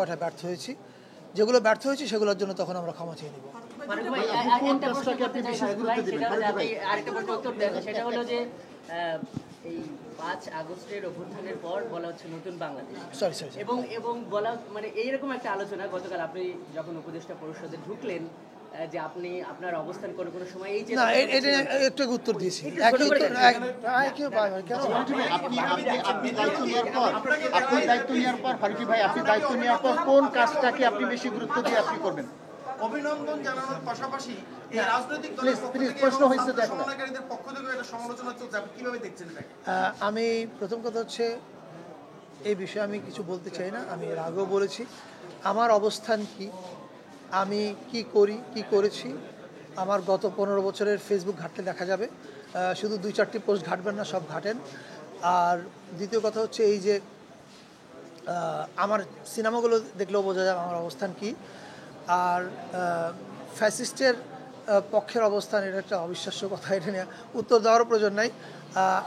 কয়টা ব্যর্থ হয়েছি, যেগুলো ব্যর্থ হয়েছি সেগুলোর জন্য তখন আমরা ক্ষমা চেয়ে নেব। সেটা হলো যে এই 5 আগস্টের অভ্যুত্থানের পর বলা হচ্ছে নতুন বাংলাদেশ, এবং বলা মানে এইরকম একটা আলোচনা গতকাল আপনি যখন উপদেষ্টা পরিষদে ঢুকলেন যে আপনি আপনার অবস্থান কোনো সময় এই যে না এটা একটু উত্তর দিয়েছি, একই উত্তর। আপনি দায়িত্ব নেওয়ার পর ফারুকী ভাই, আপনি দায়িত্ব নেওয়ার পর কোন কাজটাকে আপনি বেশি গুরুত্ব দিয়ে আপনি করবেন? অভিনন্দন জানানোর পাশাপাশি এই রাজনৈতিক দলের পক্ষ থেকে প্রশ্ন হয়েছে সমন্বয়কারীদের পক্ষ থেকে একটা সমালোচনা চলছে, আপনি কিভাবে দেখছেন এটাকে? আমি প্রথম কথা হচ্ছে এই বিষয়ে আমি কিছু বলতে চাই না। আমি এর আগেও বলেছি আমার অবস্থান কি, আমি কি করি, কি করেছি। আমার গত 15 বছরের ফেসবুক ঘাটলে দেখা যাবে। শুধু 2-4টি পোস্ট ঘাটবেন না, সব ঘাটেন। আর দ্বিতীয় কথা হচ্ছে এই যে আমার সিনেমাগুলো দেখলেও বোঝা যায় আমার অবস্থান কি। আর ফ্যাসিস্টের পক্ষের অবস্থান, এটা একটা অবিশ্বাস্য কথা, এটা নিয়ে উত্তর দেওয়ারও প্রয়োজন নাই।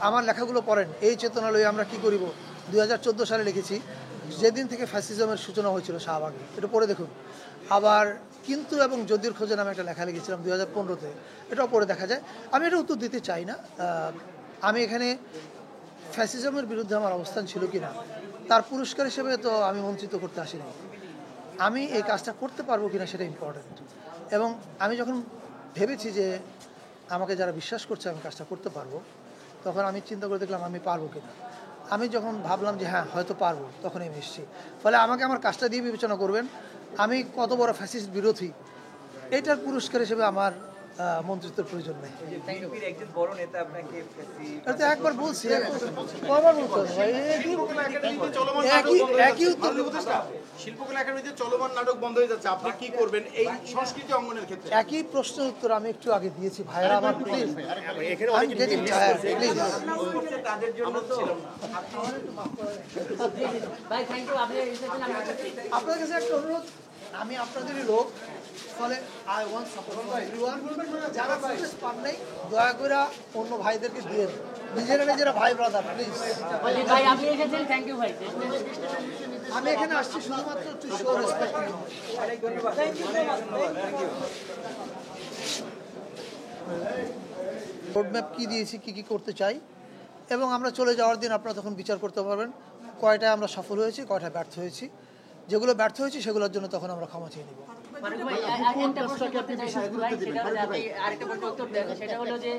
আমার লেখাগুলো পড়েন, এই চেতনা লই আমরা কি করিব 2014 সালে লিখেছি, যেদিন থেকে ফ্যাসিজমের সূচনা হয়েছিল শাহবাগে, এটা পড়ে দেখুন। আবার কিন্তু এবং যদির খোঁজে নামে একটা লেখা লিখেছিলাম 2015-তে, এটাও পড়ে দেখা যায়। আমি এটা উত্তর দিতে চাই না। আমি এখানে ফ্যাসিজমের বিরুদ্ধে আমার অবস্থান ছিল কি না তার পুরস্কার হিসেবে তো আমি মন্ত্রিত্ব করতে আসিনি। আমি এই কাজটা করতে পারবো কিনা সেটা ইম্পর্টেন্ট। এবং আমি যখন ভেবেছি যে আমাকে যারা বিশ্বাস করছে আমি কাজটা করতে পারবো, তখন আমি চিন্তা করে দেখলাম আমি পারবো কিনা। আমি যখন ভাবলাম যে হ্যাঁ হয়তো পারবো, তখন আমি এসেছি। ফলে আমাকে আমার কাজটা দিয়ে বিবেচনা করবেন আমি কত বড় ফ্যাসিস্ট বিরোধী, এটার পুরস্কার হিসেবে আমার মন্ত্রিত্বের প্রয়োজন নেই। এটা একবার বলছি, কবার বলতে হবে ভাই? একই উত্তর। শিল্পকলা একাডেমিতে চলমান নাটক বন্ধ হয়ে যাচ্ছে, আপনি কি করবেন এই সংস্কৃতি অঙ্গনের ক্ষেত্রে? একই প্রশ্নের উত্তর আমি একটু আগে দিয়েছি ভাইরা আমার, প্লিজ। আপনাদের কাছে একটা অনুরোধ, আমি আপনাদেরই লোক, ফলে I want support for everyone. যারা ফুটেজ পান নাই দয়া করে অন্য ভাইদেরকে দিয়ে নিজেরা ভাই ব্রাদার, প্লিজ। আমি এখানে আসছি শুধুমাত্র টু শো রেসপেক্ট। রোডম্যাপ কী দিয়েছি, কী করতে চাই, এবং আমরা চলে যাওয়ার দিন আপনারা তখন বিচার করতে পারবেন কয়টায় আমরা সফল হয়েছি, কয়টা ব্যর্থ হয়েছি। যেগুলো ব্যর্থ হয়েছি সেগুলোর জন্য তখন আমরা ক্ষমা চেয়ে নেব। আরেকটা প্রশ্ন উত্তর দেন, সেটা হলো যে